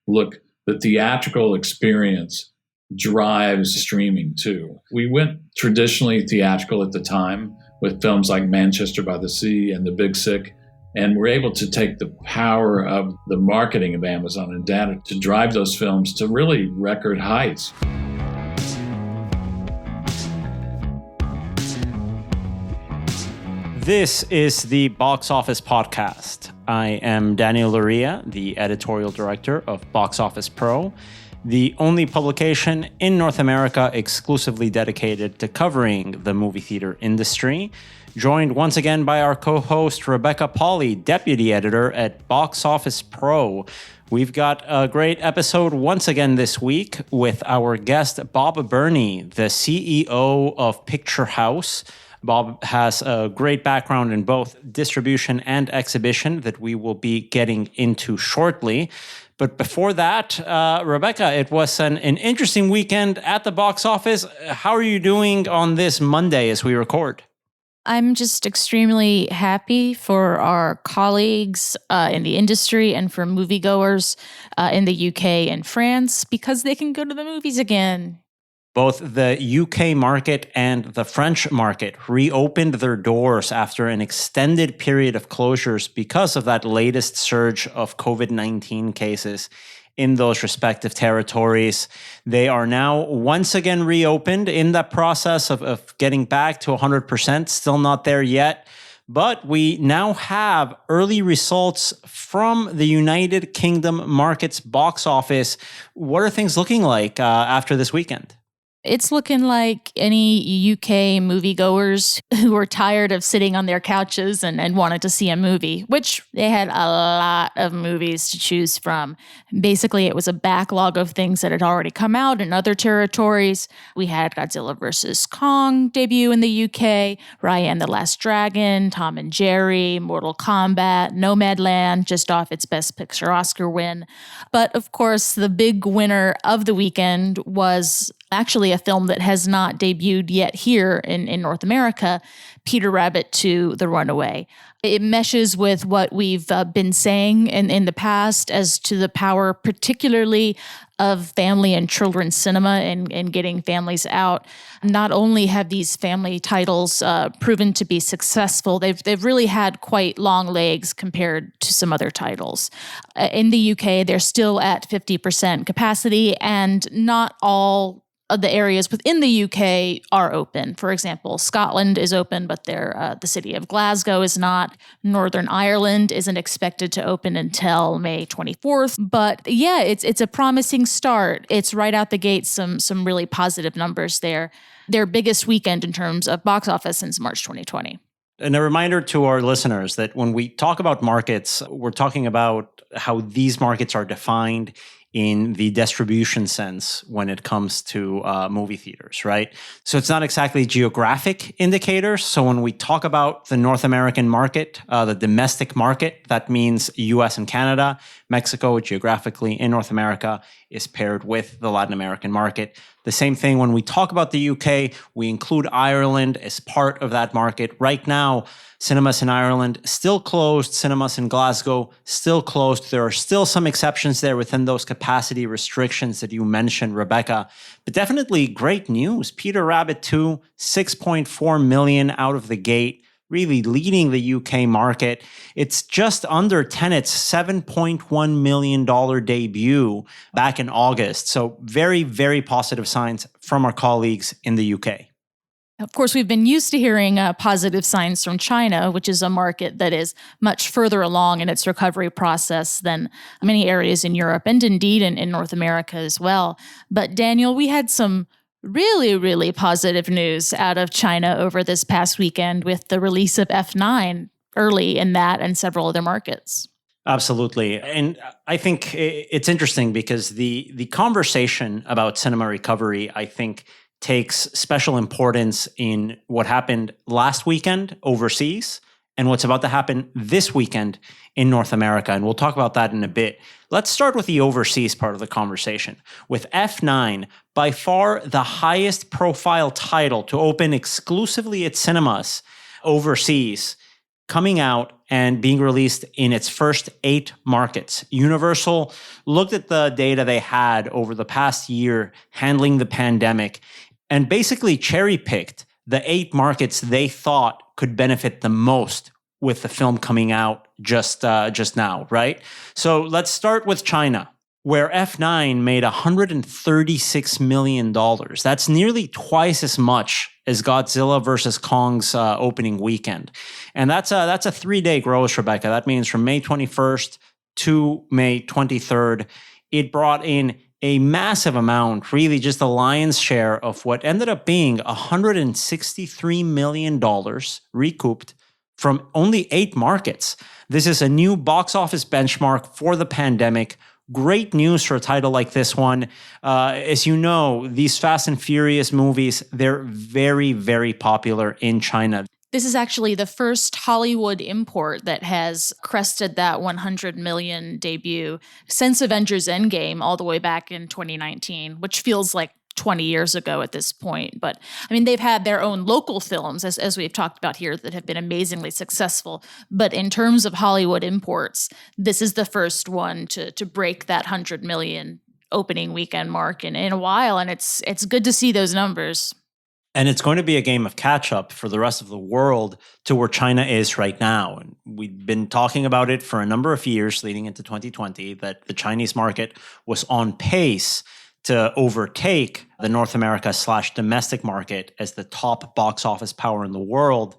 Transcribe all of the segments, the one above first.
look, the theatrical experience drives streaming too. We went traditionally theatrical at the time with films like Manchester by the Sea and The Big Sick, and we're able to take the power of the marketing of Amazon and data to drive those films to really record heights. This is the Boxoffice Podcast. I am Daniel Loria, the editorial director of Boxoffice Pro, the only publication in North America exclusively dedicated to covering the movie theater industry, joined once again by our co-host Rebecca Pahle, deputy editor at Boxoffice Pro. We've got a great episode once again this week with our guest Bob Berney, the CEO of Picturehouse. Bob has a great background in both distribution and exhibition that we will be getting into shortly. But before that, Rebecca, it was an interesting weekend at the box office. How are you doing on this Monday as we record? I'm just extremely happy for our colleagues in the industry and for moviegoers in the UK and France because they can go to the movies again. Both the UK market and the French market reopened their doors after an extended period of closures because of that latest surge of COVID-19 cases in those respective territories. They are now once again reopened in that process of getting back to 100%, still not there yet. But we now have early results from the United Kingdom market's box office. What are things looking like after this weekend? It's looking like any UK moviegoers who were tired of sitting on their couches and wanted to see a movie, which they had a lot of movies to choose from. Basically, it was a backlog of things that had already come out in other territories. We had Godzilla vs. Kong debut in the UK, Raya and the Last Dragon, Tom and Jerry, Mortal Kombat, Nomadland, just off its Best Picture Oscar win. But of course, the big winner of the weekend was actually a film that has not debuted yet here in North America, Peter Rabbit 2: The Runaway. It meshes with what we've been saying in the past as to the power particularly of family and children's cinema and getting families out. Not only have these family titles proven to be successful, they've really had quite long legs compared to some other titles. In the UK, they're still at 50% capacity, and not all of the areas within the UK are open. For example, Scotland is open, but the city of Glasgow is not. Northern Ireland isn't expected to open until May 24th. But yeah, it's a promising start. It's right out the gate, some really positive numbers there. Their biggest weekend in terms of box office since March 2020. And a reminder to our listeners that when we talk about markets, we're talking about how these markets are defined in the distribution sense when it comes to movie theaters, right? So it's not exactly geographic indicators. So when we talk about the North American market, the domestic market, that means US and Canada. Mexico, geographically in North America, is paired with the Latin American market. The same thing when we talk about the UK, we include Ireland as part of that market. Right now, cinemas in Ireland still closed, cinemas in Glasgow still closed. There are still some exceptions there within those capacity restrictions that you mentioned, Rebecca. But definitely great news. Peter Rabbit 2, 6.4 million out of the gate, really leading the UK market. It's just under Tenet's $7.1 million debut back in August. So very, very positive signs from our colleagues in the UK. Of course, we've been used to hearing positive signs from China, which is a market that is much further along in its recovery process than many areas in Europe and indeed in North America as well. But Daniel, we had some really, really positive news out of China over this past weekend with the release of F9 early in that and several other markets. Absolutely. And I think it's interesting because the conversation about cinema recovery, I think, takes special importance in what happened last weekend overseas and what's about to happen this weekend in North America. And we'll talk about that in a bit. Let's start with the overseas part of the conversation. With F9, by far the highest profile title to open exclusively at cinemas overseas, coming out and being released in its first 8 markets. Universal looked at the data they had over the past year handling the pandemic and basically cherry-picked the 8 markets they thought could benefit the most with the film coming out just now, right? So let's start with China, where F9 made $136 million. That's nearly twice as much as Godzilla vs. Kong's opening weekend. And that's a 3-day gross, Rebecca. That means from May 21st to May 23rd, it brought in a massive amount, really just the lion's share of what ended up being $163 million recouped from only 8 markets. This is a new box office benchmark for the pandemic. Great news for a title like this one. As you know, these Fast and Furious movies, they're very, very popular in China. This is actually the first Hollywood import that has crested that 100 million debut since Avengers Endgame all the way back in 2019, which feels like 20 years ago at this point. But I mean, they've had their own local films, as we've talked about here, that have been amazingly successful. But in terms of Hollywood imports, this is the first one to break that 100 million opening weekend mark in a while. And it's good to see those numbers. And it's going to be a game of catch-up for the rest of the world to where China is right now. And we've been talking about it for a number of years leading into 2020, that the Chinese market was on pace to overtake the North America/domestic market as the top box office power in the world.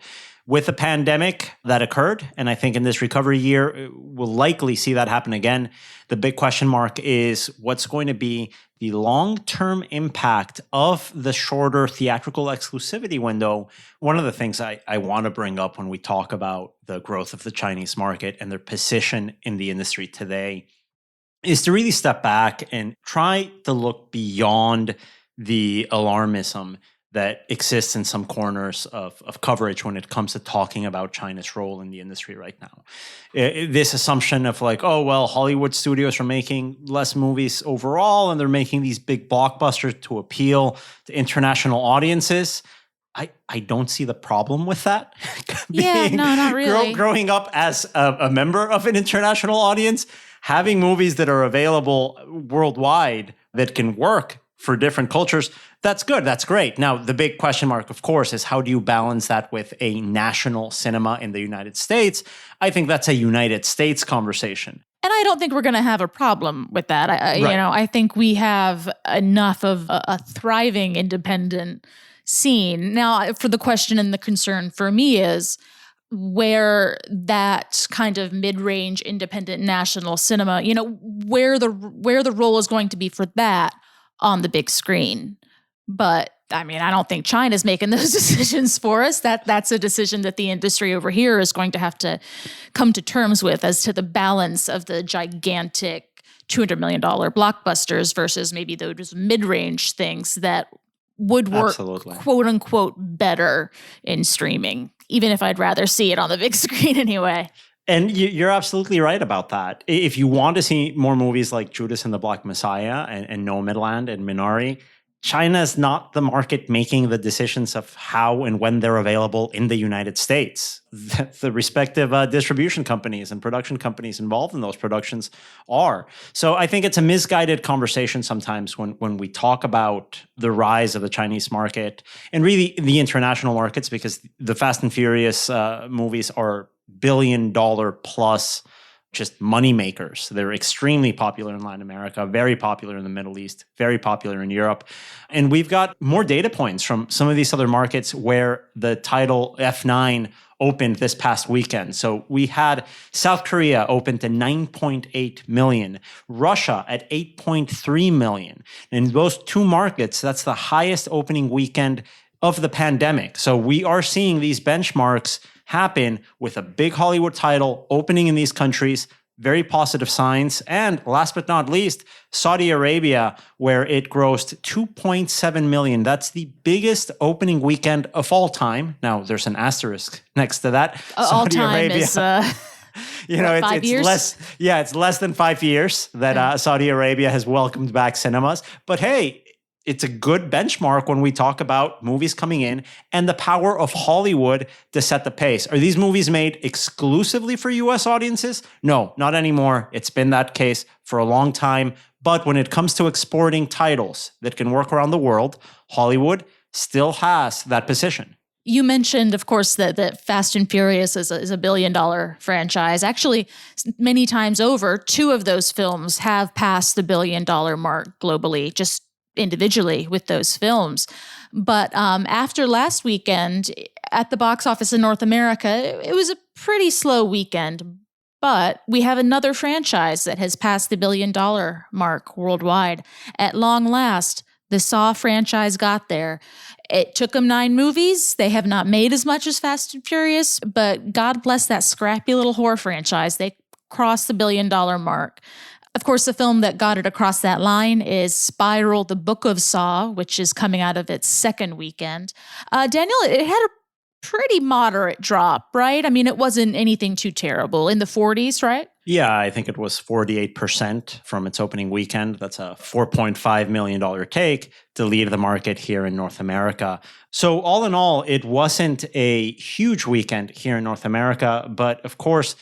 With the pandemic that occurred, and I think in this recovery year, we'll likely see that happen again. The big question mark is what's going to be the long-term impact of the shorter theatrical exclusivity window. One of the things I want to bring up when we talk about the growth of the Chinese market and their position in the industry today is to really step back and try to look beyond the alarmism that exists in some corners of coverage when it comes to talking about China's role in the industry right now. This assumption of like, oh, well, Hollywood studios are making less movies overall, and they're making these big blockbusters to appeal to international audiences. I don't see the problem with that. Yeah, no, not really. Growing up as a member of an international audience, having movies that are available worldwide that can work for different cultures, that's good. That's great. Now, the big question mark, of course, is how do you balance that with a national cinema in the United States? I think that's a United States conversation. And I don't think we're going to have a problem with that. I think we have enough of a thriving independent scene. Now, for the question and the concern for me is where that kind of mid-range independent national cinema, where the role is going to be for that on the big screen. But I mean, I don't think China's making those decisions for us. That's a decision that the industry over here is going to have to come to terms with as to the balance of the gigantic $200 million blockbusters versus maybe those mid-range things that would work, quote unquote, better in streaming, even if I'd rather see it on the big screen anyway. And you're absolutely right about that. If you want to see more movies like Judas and the Black Messiah and Nomadland and Minari, China's not the market making the decisions of how and when they're available in the United States. The respective distribution companies and production companies involved in those productions are. So I think it's a misguided conversation sometimes when we talk about the rise of the Chinese market and really the international markets, because the Fast and Furious movies are billion-dollar plus just money makers. They're extremely popular in Latin America, very popular in the Middle East, very popular in Europe. And we've got more data points from some of these other markets where the title F9 opened this past weekend. So we had South Korea open to 9.8 million, Russia at 8.3 million. In those two markets, that's the highest opening weekend of the pandemic. So we are seeing these benchmarks happen with a big Hollywood title opening in these countries, very positive signs. And last but not least, Saudi Arabia, where it grossed 2.7 million. That's the biggest opening weekend of all time. Now, there's an asterisk next to that. All time is 5 years? It's less than 5 years that Saudi Arabia has welcomed back cinemas. But hey, it's a good benchmark when we talk about movies coming in and the power of Hollywood to set the pace. Are these movies made exclusively for US audiences? No, not anymore. It's been that case for a long time. But when it comes to exporting titles that can work around the world, Hollywood still has that position. You mentioned, of course, that Fast and Furious is a billion-dollar franchise. Actually, many times over, 2 of those films have passed the billion-dollar mark globally, just individually with those films. But after last weekend at the box office in North America, it was a pretty slow weekend. But we have another franchise that has passed the billion-dollar mark worldwide. At long last, the Saw franchise got there. It took them 9 movies. They have not made as much as Fast and Furious, but God bless that scrappy little horror franchise. They crossed the billion-dollar mark. Of course, the film that got it across that line is Spiral, the Book of Saw, which is coming out of its second weekend. Daniel, it had a pretty moderate drop, right? I mean, it wasn't anything too terrible. In the 40s, right? Yeah, I think it was 48% from its opening weekend. That's a $4.5 million take to lead the market here in North America. So all in all, it wasn't a huge weekend here in North America, but of course,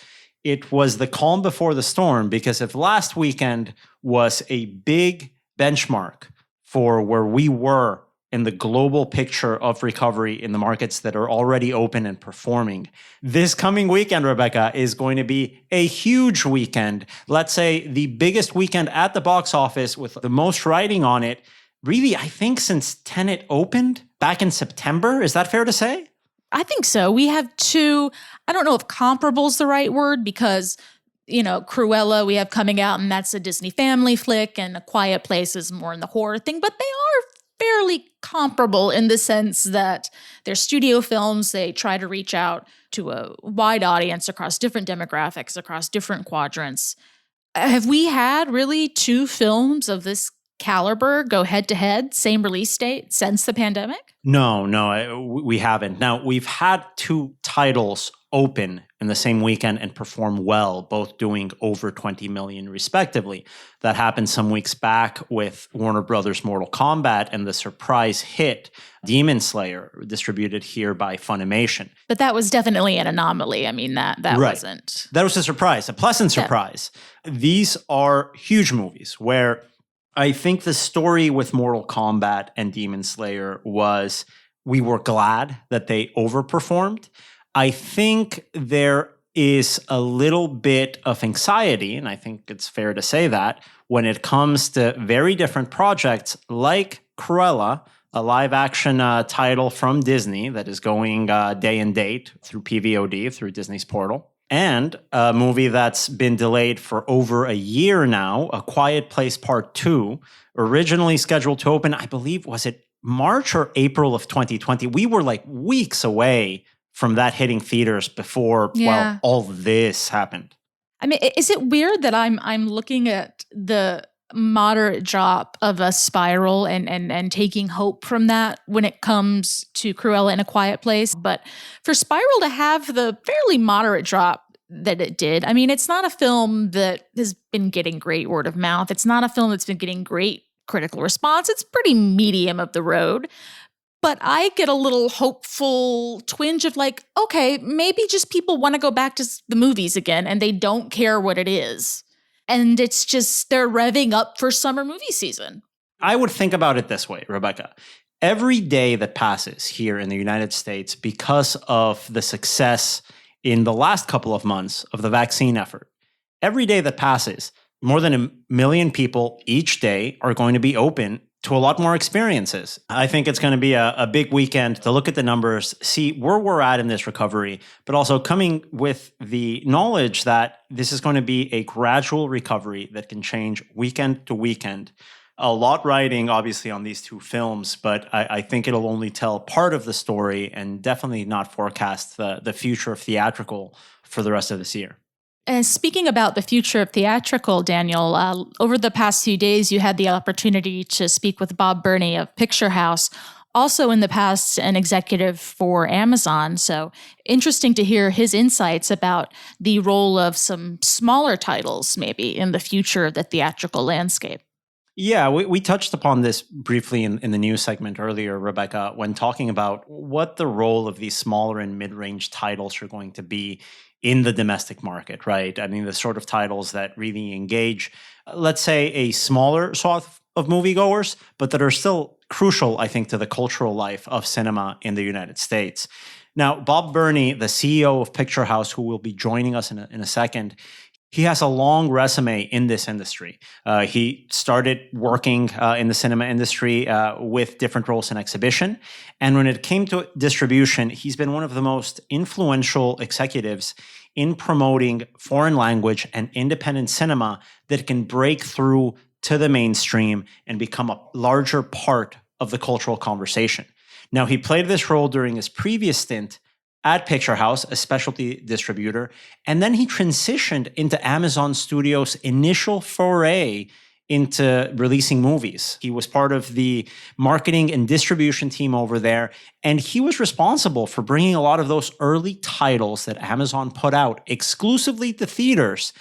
it was the calm before the storm, because if last weekend was a big benchmark for where we were in the global picture of recovery in the markets that are already open and performing, this coming weekend, Rebecca, is going to be a huge weekend. Let's say the biggest weekend at the box office with the most writing on it, really, I think since Tenet opened back in September. Is that fair to say? I think so. We have 2, I don't know if comparable is the right word, because, Cruella we have coming out, and that's a Disney family flick, and A Quiet Place is more in the horror thing, but they are fairly comparable in the sense that they're studio films. They try to reach out to a wide audience across different demographics, across different quadrants. Have we had really 2 films of this caliber go head-to-head, same release date, since the pandemic? No, we haven't. Now, we've had 2 titles open in the same weekend and perform well, both doing over 20 million respectively. That happened some weeks back with Warner Brothers' Mortal Kombat and the surprise hit Demon Slayer, distributed here by Funimation. But that was definitely an anomaly. I mean, that right. wasn't... That was a surprise, a pleasant surprise. Yeah. These are huge movies where I think the story with Mortal Kombat and Demon Slayer was we were glad that they overperformed. I think there is a little bit of anxiety, and I think it's fair to say that, when it comes to very different projects like Cruella, a live-action title from Disney that is going day and date through PVOD, through Disney's portal, and a movie that's been delayed for over a year now, A Quiet Place Part 2, originally scheduled to open, I believe, was it March or April of 2020? We were like weeks away from that hitting theaters before, all this happened. I mean, is it weird that I'm looking at the moderate drop of a Spiral and taking hope from that when it comes to Cruella in A Quiet Place? But for Spiral to have the fairly moderate drop that it did, I mean, it's not a film that has been getting great word of mouth. It's not a film that's been getting great critical response. It's pretty medium of the road. But I get a little hopeful twinge of like, okay, maybe just people want to go back to the movies again and they don't care what it is. And it's just they're revving up for summer movie season. I would think about it this way, Rebecca. Every day that passes here in the United States because of the success in the last couple of months of the vaccine effort, every day that passes, more than 1 million people each day are going to be open to a lot more experiences. I think it's going to be a big weekend to look at the numbers, see where we're at in this recovery, but also coming with the knowledge that this is going to be a gradual recovery that can change weekend to weekend. A lot riding, obviously, on these 2 films, but I think it'll only tell part of the story and definitely not forecast the future of theatrical for the rest of this year. And speaking about the future of theatrical, Daniel, over the past few days, you had the opportunity to speak with Bob Berney of Picturehouse, also in the past an executive for Amazon. So interesting to hear his insights about the role of some smaller titles maybe in the future of the theatrical landscape. Yeah, we touched upon this briefly in the news segment earlier, Rebecca, when talking about what the role of these smaller and mid-range titles are going to be in the domestic market, right? I mean, the sort of titles that really engage, let's say, a smaller swath of moviegoers, but that are still crucial, I think, to the cultural life of cinema in the United States. Now, Bob Berney, the CEO of Picturehouse, who will be joining us in a second, he has a long resume in this industry. He started working in the cinema industry with different roles in exhibition. And when it came to distribution, he's been one of the most influential executives in promoting foreign language and independent cinema that can break through to the mainstream and become a larger part of the cultural conversation. Now, he played this role during his previous stint at Picturehouse, a specialty distributor, and then he transitioned into Amazon Studios' initial foray into releasing movies. He was part of the marketing and distribution team over there, and he was responsible for bringing a lot of those early titles that Amazon put out exclusively to theaters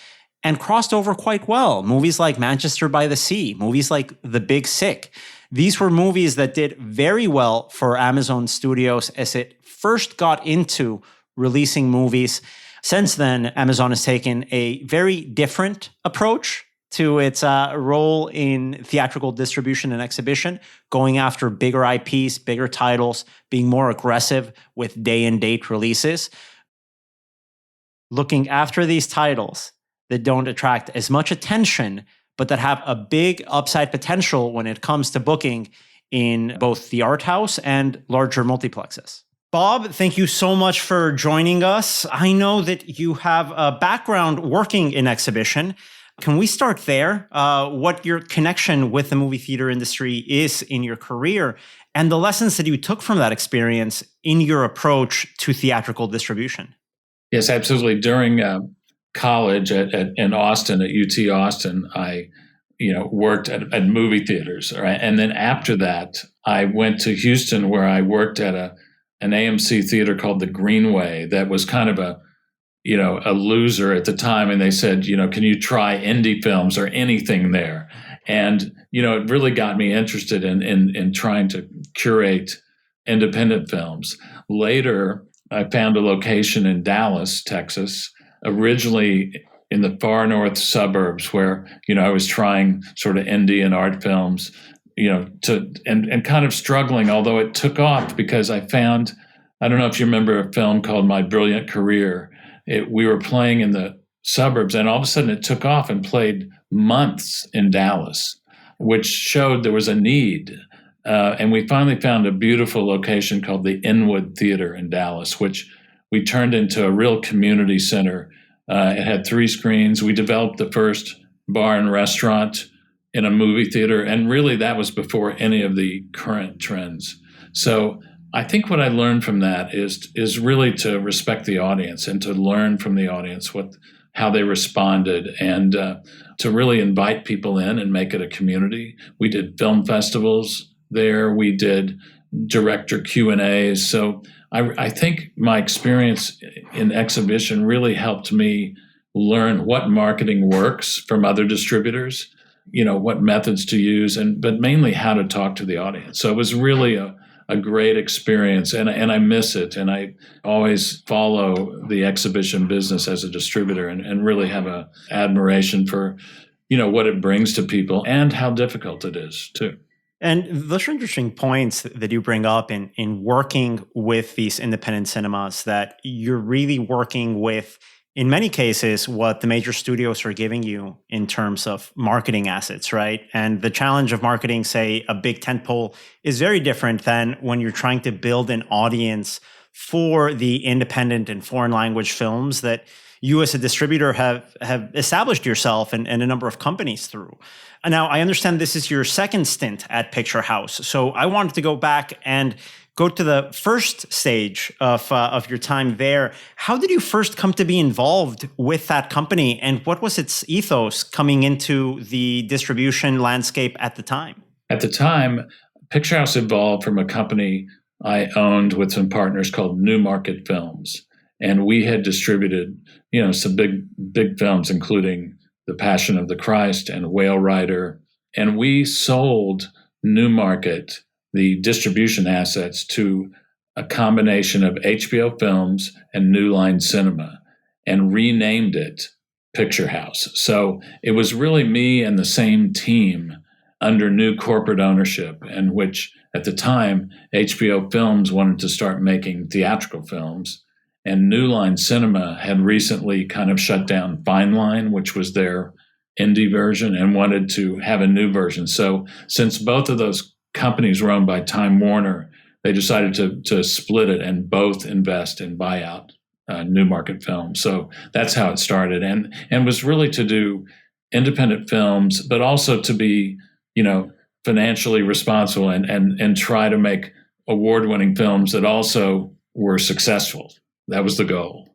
and crossed over quite well. Movies like Manchester by the Sea, movies like The Big Sick. These were movies that did very well for Amazon Studios as it first got into releasing movies. Since then, Amazon has taken a very different approach to its role in theatrical distribution and exhibition, going after bigger IPs, bigger titles, being more aggressive with day and date releases. Looking after these titles that don't attract as much attention, but that have a big upside potential when it comes to booking in both the art house and larger multiplexes. Bob, thank you so much for joining us. I know that you have a background working in exhibition. Can we start there? What your connection with the movie theater industry is in your career and the lessons that you took from that experience in your approach to theatrical distribution? Yes, absolutely. During college in Austin, at UT Austin, I worked at movie theaters. Right? And then after that, I went to Houston where I worked at an AMC theater called the Greenway that was kind of a loser at the time. And they said, can you try indie films or anything there? And, it really got me interested in trying to curate independent films. Later, I found a location in Dallas, Texas, originally in the far north suburbs where, I was trying sort of indie and art films, and kind of struggling, although it took off because I found, I don't know if you remember a film called My Brilliant Career. We were playing in the suburbs and all of a sudden it took off and played months in Dallas, which showed there was a need. And we finally found a beautiful location called the Inwood Theater in Dallas, which we turned into a real community center. It had 3 screens. We developed the first bar and restaurant in a movie theater. And really that was before any of the current trends. So I think what I learned from that is really to respect the audience and to learn from the audience how they responded and to really invite people in and make it a community. We did film festivals there. We did director Q&As. So I think my experience in exhibition really helped me learn what marketing works from other distributors, what methods to use, but mainly how to talk to the audience. So it was really a great experience, and I miss it. And I always follow the exhibition business as a distributor and really have a admiration for, what it brings to people and how difficult it is too. And those are interesting points that you bring up in working with these independent cinemas, that you're really working with, in many cases, what the major studios are giving you in terms of marketing assets, right? And the challenge of marketing, say, a big tentpole is very different than when you're trying to build an audience for the independent and foreign language films that you as a distributor have established yourself and a number of companies through. And now I understand this is your second stint at Picturehouse. So I wanted to go back and go to the first stage of your time there. How did you first come to be involved with that company, and what was its ethos coming into the distribution landscape at the time? At the time, Picturehouse evolved from a company I owned with some partners called New Market Films. And we had distributed, some big films, including The Passion of the Christ and Whale Rider And we sold Newmarket, the distribution assets, to a combination of HBO Films and New Line Cinema, and renamed it Picturehouse. So it was really me and the same team under new corporate ownership, in which at the time HBO Films wanted to start making theatrical films, and New Line Cinema had recently kind of shut down Fine Line, which was their indie version, and wanted to have a new version. So since both of those companies were owned by Time Warner, they decided to split it and both invest and buy out Newmarket Films. So that's how it started, and was really to do independent films, but also to be, financially responsible and try to make award-winning films that also were successful. That was the goal.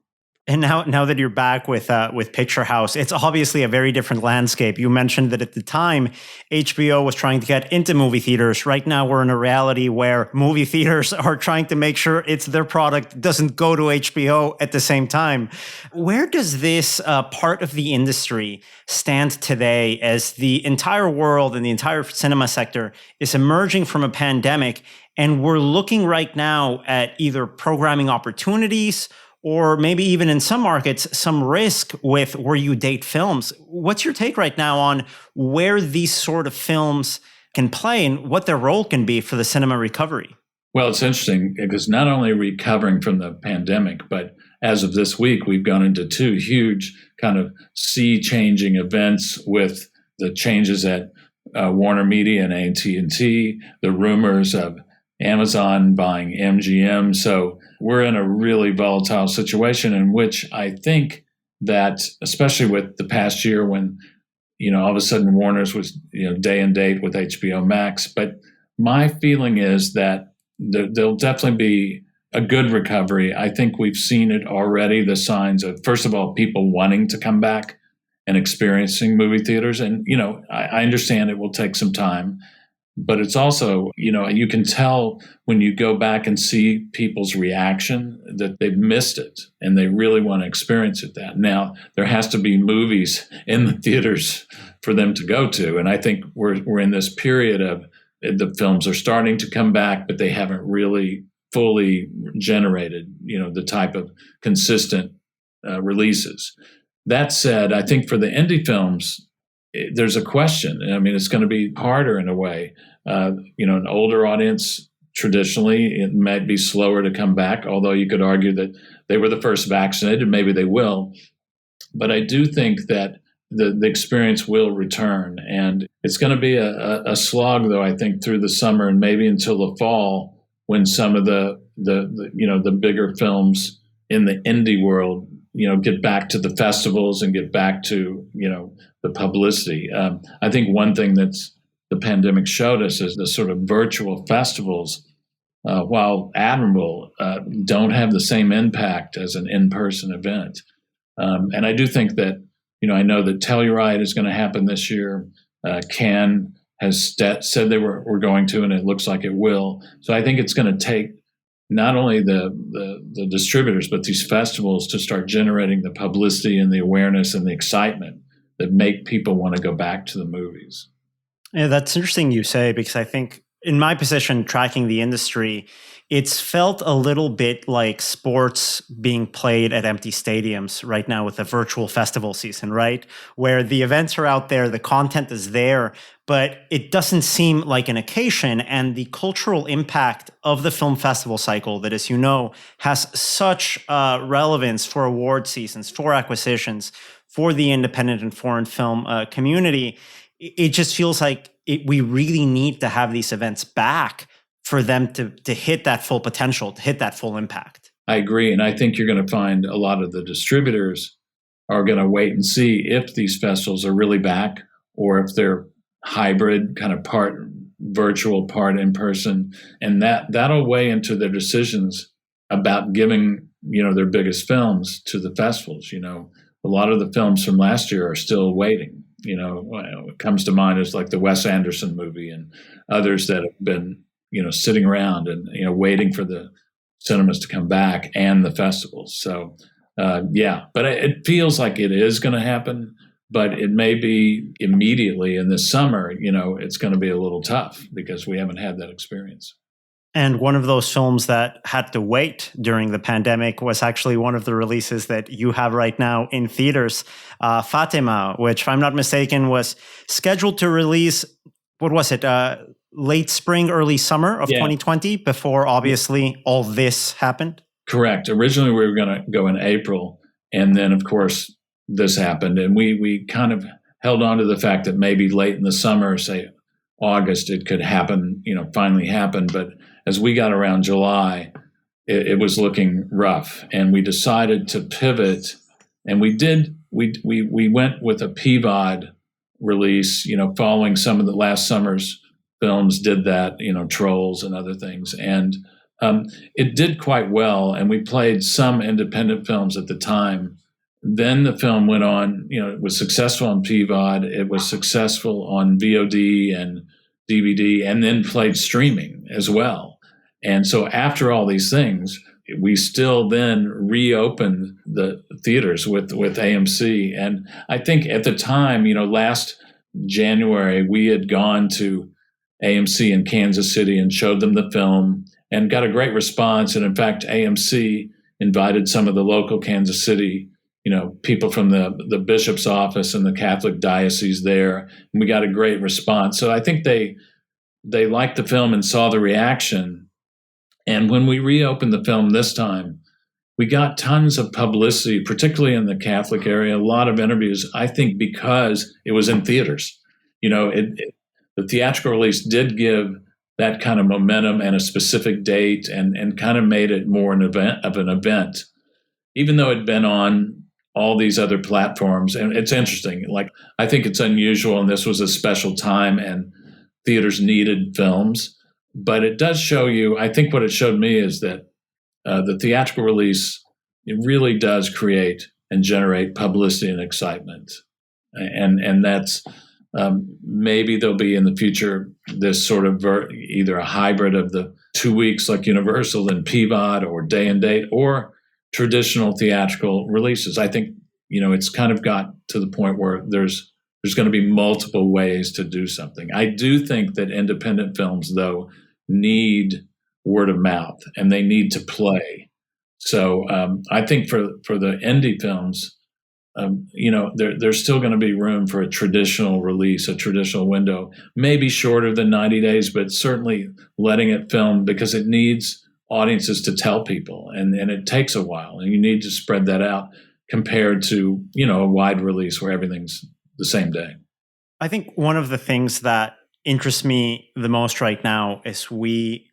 And now that you're back with Picturehouse, it's obviously a very different landscape. You mentioned that at the time, HBO was trying to get into movie theaters. Right now, we're in a reality where movie theaters are trying to make sure it's their product doesn't go to HBO at the same time. Where does this part of the industry stand today as the entire world and the entire cinema sector is emerging from a pandemic, and we're looking right now at either programming opportunities or maybe even in some markets, some risk with where you date films? What's your take right now on where these sort of films can play and what their role can be for the cinema recovery? Well, it's interesting because not only recovering from the pandemic, but as of this week, we've gone into two huge kind of sea-changing events with the changes at Warner Media and AT&T, the rumors of Amazon buying MGM. So we're in a really volatile situation in which I think that, especially with the past year when, all of a sudden Warner's was, day and date with HBO Max. But my feeling is that there'll definitely be a good recovery. I think we've seen it already, the signs of, first of all, people wanting to come back and experiencing movie theaters. And, I understand it will take some time. But it's also, you can tell when you go back and see people's reaction that they've missed it and they really want to experience it. That now there has to be movies in the theaters for them to go to. And I think we're in this period of the films are starting to come back, but they haven't really fully generated, the type of consistent releases. That said, I think for the indie films, there's a question. I mean, it's going to be harder in a way. An older audience, traditionally, it might be slower to come back, although you could argue that they were the first vaccinated, maybe they will. But I do think that the experience will return. And it's going to be a slog, though, I think, through the summer and maybe until the fall, when some of the bigger films in the indie world, get back to the festivals and get back to, the publicity. I think one thing that's the pandemic showed us is the sort of virtual festivals, while admirable, don't have the same impact as an in-person event. And I do think that, I know that Telluride is going to happen this year. Cannes has said they were going to, and it looks like it will. So I think it's going to take not only the distributors, but these festivals to start generating the publicity and the awareness and the excitement that make people want to go back to the movies. Yeah, that's interesting you say, because I think in my position tracking the industry, it's felt a little bit like sports being played at empty stadiums right now with the virtual festival season, right? Where the events are out there, the content is there, but it doesn't seem like an occasion. And the cultural impact of the film festival cycle that, as you know, has such relevance for award seasons, for acquisitions, for the independent and foreign film community, it just feels like we really need to have these events back for them to hit that full potential, to hit that full impact. I agree. And I think you're going to find a lot of the distributors are going to wait and see if these festivals are really back or if they're hybrid, kind of part virtual, part in person. And that'll weigh into their decisions about giving, their biggest films to the festivals. A lot of the films from last year are still waiting. What comes to mind is like the Wes Anderson movie and others that have been, sitting around and, waiting for the cinemas to come back and the festivals. So, but it feels like it is going to happen. but it may be immediately in this summer, it's going to be a little tough because we haven't had that experience. And one of those films that had to wait during the pandemic was actually one of the releases that you have right now in theaters, Fatima, which, if I'm not mistaken, was scheduled to release, what was it, late spring, early summer of 2020, before obviously all this happened? Correct. Originally, we were going to go in April, and then, of course, this happened. And we kind of held on to the fact that maybe late in the summer, say August, it could happen, finally happen. But as we got around July, it was looking rough, and we decided to pivot. And we went with a PVOD release, following some of the last summer's films did that, Trolls and other things. And it did quite well. And we played some independent films at the time. Then the film went on, it was successful on PVOD. It was successful on VOD and DVD, and then played streaming as well. And so after all these things, we still then reopened the theaters with AMC. And I think at the time, last January, we had gone to AMC in Kansas City and showed them the film and got a great response. And in fact, AMC invited some of the local Kansas City, people from the bishop's office and the Catholic diocese there. And we got a great response. So I think they liked the film and saw the reaction. And when we reopened the film this time, we got tons of publicity, particularly in the Catholic area, a lot of interviews, I think because it was in theaters. The theatrical release did give that kind of momentum and a specific date and kind of made it more an event, even though it'd been on all these other platforms. And it's interesting. I think it's unusual, and this was a special time, and theaters needed films. But it does show you, I think what it showed me is that the theatrical release, it really does create and generate publicity and excitement. And that's maybe there'll be in the future this sort of either a hybrid of the 2 weeks like Universal and PVOD, or day and date, or traditional theatrical releases. I think, it's kind of got to the point where there's going to be multiple ways to do something. I do think that independent films, though, need word of mouth, and they need to play. So I think for the indie films, there's still going to be room for a traditional release, a traditional window, maybe shorter than 90 days, but certainly letting it film, because it needs audiences to tell people, and it takes a while, and you need to spread that out compared to, a wide release where everything's the same day. I think one of the things that interests me the most right now is we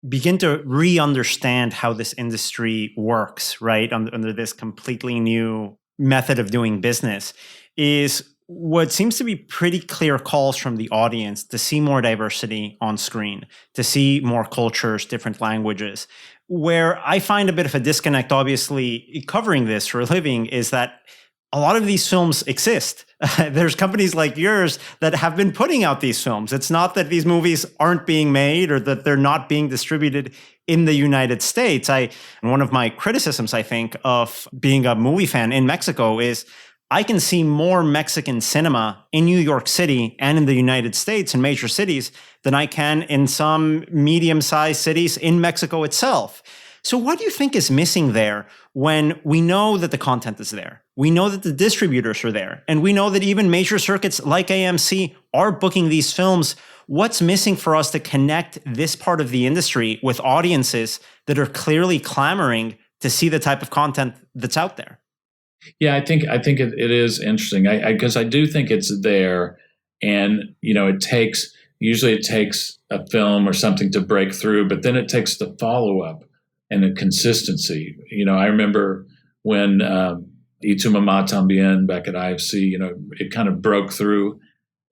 begin to re-understand how this industry works, right? Under this completely new method of doing business, is what seems to be pretty clear calls from the audience to see more diversity on screen, to see more cultures, different languages. Where I find a bit of a disconnect, obviously, covering this for a living, is that a lot of these films exist. There's companies like yours that have been putting out these films. It's not that these movies aren't being made or that they're not being distributed in the United States. One of my criticisms, I think, of being a movie fan in Mexico is I can see more Mexican cinema in New York City and in the United States in major cities than I can in some medium-sized cities in Mexico itself. So what do you think is missing there when we know that the content is there? We know that the distributors are there, and we know that even major circuits like AMC are booking these films. What's missing for us to connect this part of the industry with audiences that are clearly clamoring to see the type of content that's out there? Yeah, I think it is interesting, because I do think it's there, and it takes a film or something to break through, but then it takes the follow up and the consistency. I remember when Y Tu Mamá También back at IFC, it kind of broke through,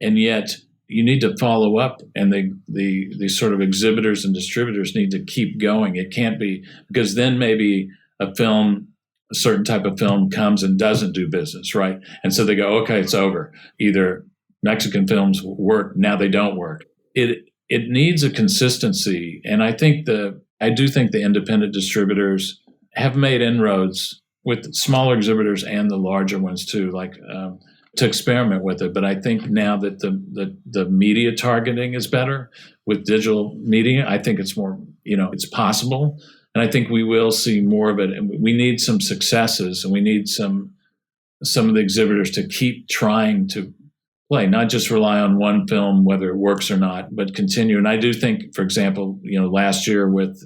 and yet you need to follow up, and the sort of exhibitors and distributors need to keep going. It can't be, because then maybe a certain type of film comes and doesn't do business, right? And so they go, okay, it's over. Either Mexican films work, now they don't work. It needs a consistency, and I do think the independent distributors have made inroads with smaller exhibitors and the larger ones too. to experiment with it. But I think now that the media targeting is better with digital media, I think it's more, it's possible. And I think we will see more of it. And we need some successes, and we need some of the exhibitors to keep trying to play, not just rely on one film, whether it works or not, but continue. And I do think, for example, last year with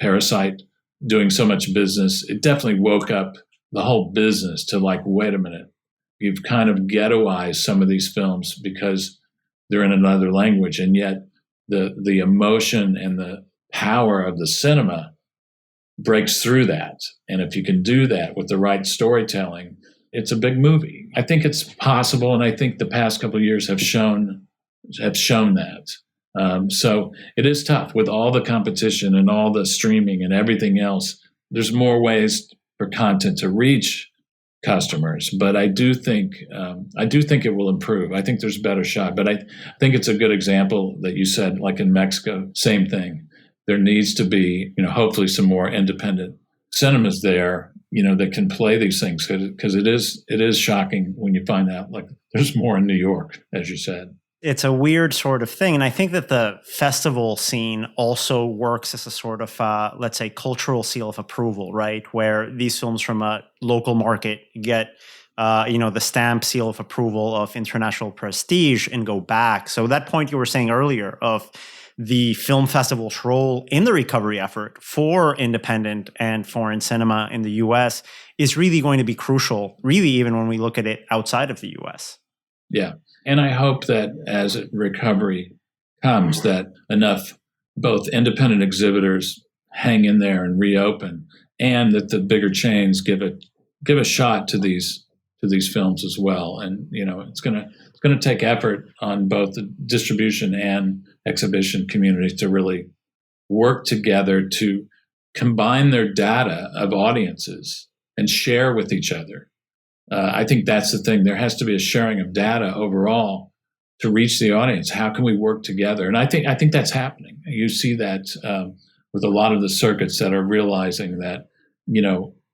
Parasite doing so much business, it definitely woke up the whole business to like, wait a minute, you've kind of ghettoized some of these films because they're in another language. And yet the emotion and the power of the cinema breaks through that. And if you can do that with the right storytelling, it's a big movie. I think it's possible, and I think the past couple of years have shown that. So it is tough with all the competition and all the streaming and everything else. There's more ways for content to reach customers, but I do think it will improve. I think there's a better shot, but I think it's a good example that you said, like in Mexico, same thing. There needs to be, hopefully some more independent cinemas there, that can play these things, because it is shocking when you find out like there's more in New York, as you said. It's a weird sort of thing. And I think that the festival scene also works as a sort of, let's say, cultural seal of approval, right? Where these films from a local market get, the stamp seal of approval of international prestige and go back. So that point you were saying earlier of the film festival's role in the recovery effort for independent and foreign cinema in the US is really going to be crucial, really, even when we look at it outside of the US. Yeah. And I hope that as recovery comes, that enough both independent exhibitors hang in there and reopen, and that the bigger chains give a shot to these films as well. And it's going to take effort on both the distribution and exhibition communities to really work together to combine their data of audiences and share with each other. I think that's the thing. There has to be a sharing of data overall to reach the audience. How can we work together? And I think that's happening. You see that with a lot of the circuits that are realizing that,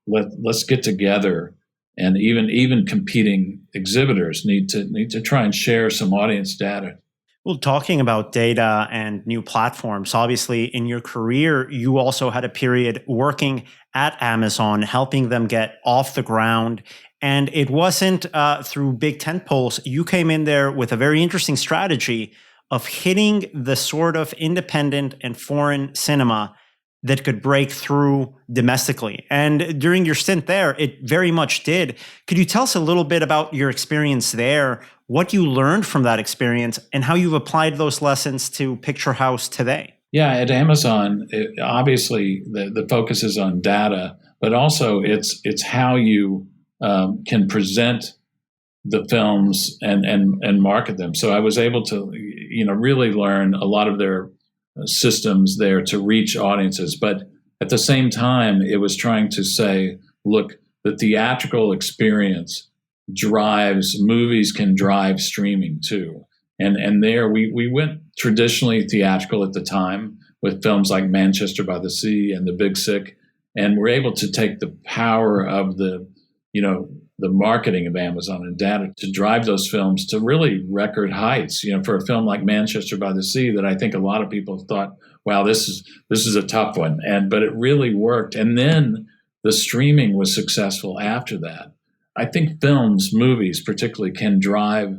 let's get together, and even competing exhibitors need to try and share some audience data. Well, talking about data and new platforms, obviously in your career, you also had a period working at Amazon, helping them get off the ground. And it wasn't through big tentpoles. You came in there with a very interesting strategy of hitting the sort of independent and foreign cinema that could break through domestically. And during your stint there, it very much did. Could you tell us a little bit about your experience there, what you learned from that experience, and how you've applied those lessons to Picturehouse today? Yeah, at Amazon, obviously the focus is on data, but also it's how you can present the films and market them. So I was able to, really learn a lot of their systems there to reach audiences. But at the same time, it was trying to say, look, the theatrical experience movies can drive streaming too. And there we went traditionally theatrical at the time with films like Manchester by the Sea and The Big Sick. And we're able to take the power of the marketing of Amazon and data to drive those films to really record heights. For a film like Manchester by the Sea, that I think a lot of people thought, wow, this is a tough one. But it really worked. And then the streaming was successful after that. I think movies particularly, can drive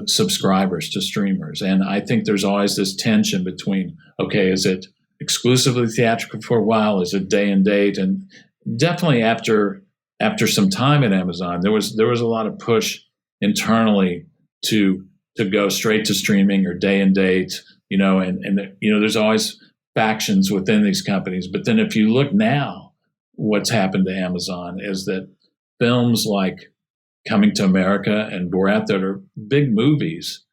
subscribers to streamers. And I think there's always this tension between, okay, is it exclusively theatrical for a while? Is it day and date? And definitely after some time at Amazon, there was a lot of push internally to go straight to streaming or day and date, and there's always factions within these companies. But then if you look now, what's happened to Amazon is that films like Coming to America and Borat, that are big movies,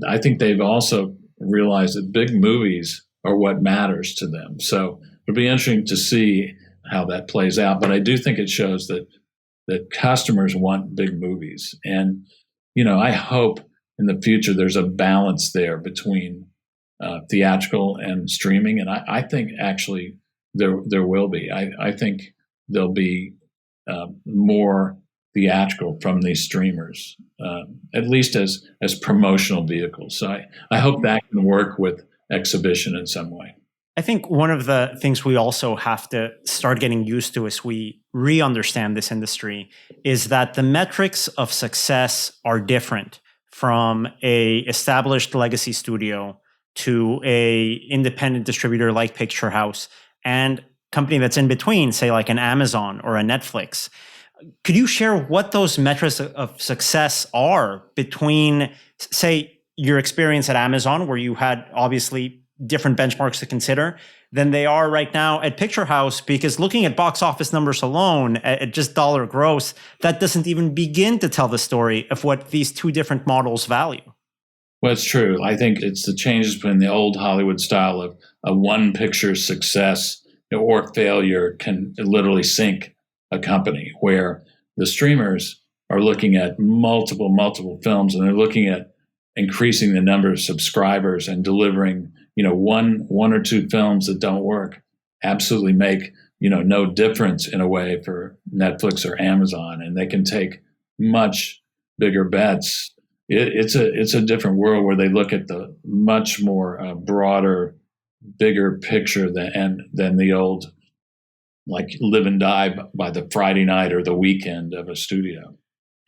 I think they've also realized that big movies are what matters to them. So it'll be interesting to see how that plays out. But I do think it shows that customers want big movies. And, I hope in the future there's a balance there between theatrical and streaming. And I think actually there will be. I think there'll be more theatrical from these streamers, at least as promotional vehicles. So I hope that can work with exhibition in some way. I think one of the things we also have to start getting used to as we re-understand this industry is that the metrics of success are different from a established legacy studio to a independent distributor like Picturehouse and company that's in between, say like an Amazon or a Netflix. Could you share what those metrics of success are between, say, your experience at Amazon, where you had obviously different benchmarks to consider, than they are right now at Picturehouse? Because looking at box office numbers alone, at just dollar gross, that doesn't even begin to tell the story of what these two different models value. Well, it's true. I think it's the changes between the old Hollywood style of a one picture success or failure can literally sink a company, where the streamers are looking at multiple films, and they're looking at increasing the number of subscribers and delivering, one or two films that don't work absolutely make, no difference in a way for Netflix or Amazon, and they can take much bigger bets. It's a different world where they look at the much more broader, bigger picture than the old, like live and die by the Friday night or the weekend of a studio.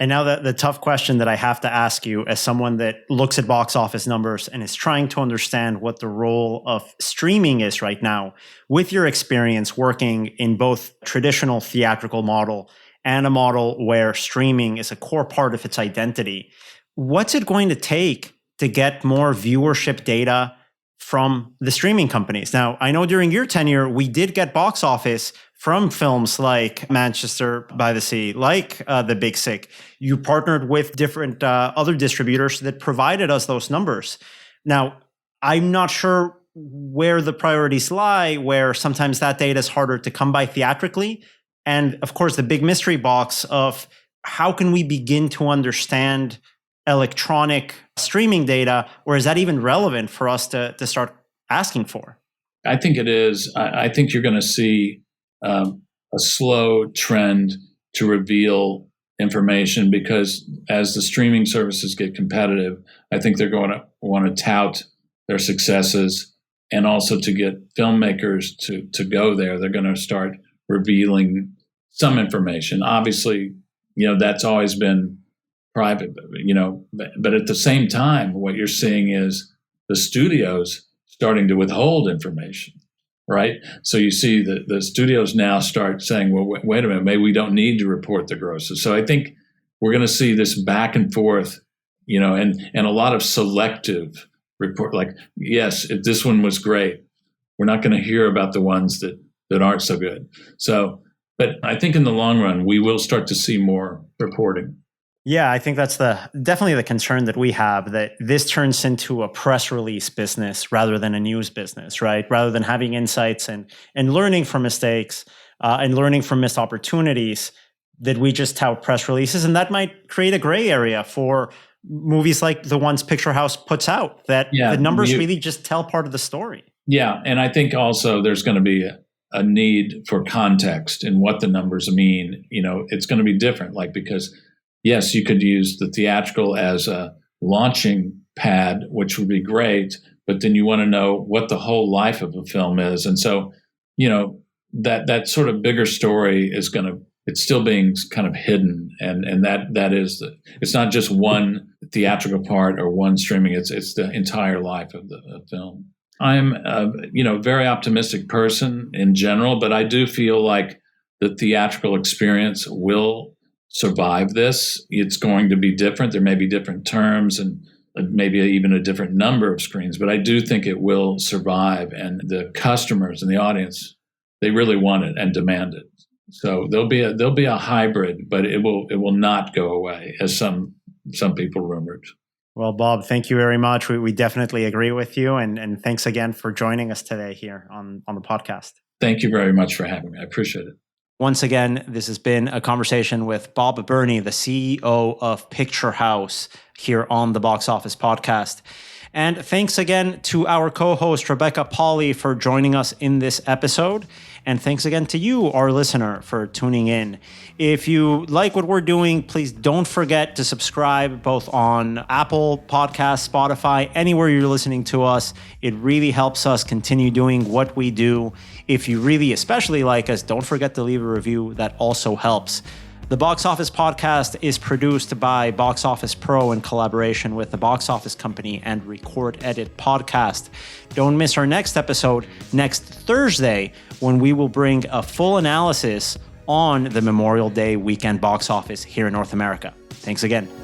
And now the tough question that I have to ask you, as someone that looks at box office numbers and is trying to understand what the role of streaming is right now, with your experience working in both traditional theatrical model and a model where streaming is a core part of its identity, what's it going to take to get more viewership data from the streaming companies? Now, I know during your tenure, we did get box office from films like Manchester by the Sea, like The Big Sick. You partnered with different other distributors that provided us those numbers. Now, I'm not sure where the priorities lie, where sometimes that data is harder to come by theatrically. And of course, the big mystery box of how can we begin to understand electronic streaming data, or is that even relevant for us to start asking for? I think it is. I think you're going to see a slow trend to reveal information, because as the streaming services get competitive, I think they're going to want to tout their successes, and also to get filmmakers to go there. They're going to start revealing some information. Obviously, that's always been private, but at the same time, what you're seeing is the studios starting to withhold information, right? So you see the studios now start saying, well, wait a minute, maybe we don't need to report the grosses. So I think we're going to see this back and forth, and a lot of selective report, like, yes, if this one was great, we're not going to hear about the ones that aren't so good. So, but I think in the long run, we will start to see more reporting. Yeah, I think that's definitely the concern that we have, that this turns into a press release business rather than a news business, right? Rather than having insights and learning from mistakes and learning from missed opportunities, that we just tout press releases. And that might create a gray area for movies like the ones Picturehouse puts out, that the numbers really just tell part of the story. Yeah, and I think also there's going to be a need for context in what the numbers mean. It's going to be different, because yes, you could use the theatrical as a launching pad, which would be great, but then you want to know what the whole life of a film is. And so, that sort of bigger story it's still being kind of hidden. And that is, it's not just one theatrical part or one streaming, it's the entire life of the film. I'm a very optimistic person in general, but I do feel like the theatrical experience will survive this. It's going to be different. There may be different terms and maybe even a different number of screens, but I do think it will survive. And the customers and the audience, they really want it and demand it. So there'll be a hybrid, but it will not go away, as some people rumored. Well, Bob, thank you very much. We definitely agree with you, and thanks again for joining us today here on the podcast. Thank you very much for having me. I appreciate it. Once again, this has been a conversation with Bob Berney, the CEO of Picturehouse, here on the Box Office Podcast. And thanks again to our co-host, Rebecca Pahle, for joining us in this episode. And thanks again to you, our listener, for tuning in. If you like what we're doing, please don't forget to subscribe both on Apple Podcasts, Spotify, anywhere you're listening to us. It really helps us continue doing what we do. If you really especially like us, don't forget to leave a review. That also helps. The Box Office Podcast is produced by Box Office Pro in collaboration with the Box Office Company and Record Edit Podcast. Don't miss our next episode next Thursday, when we will bring a full analysis on the Memorial Day weekend box office here in North America. Thanks again.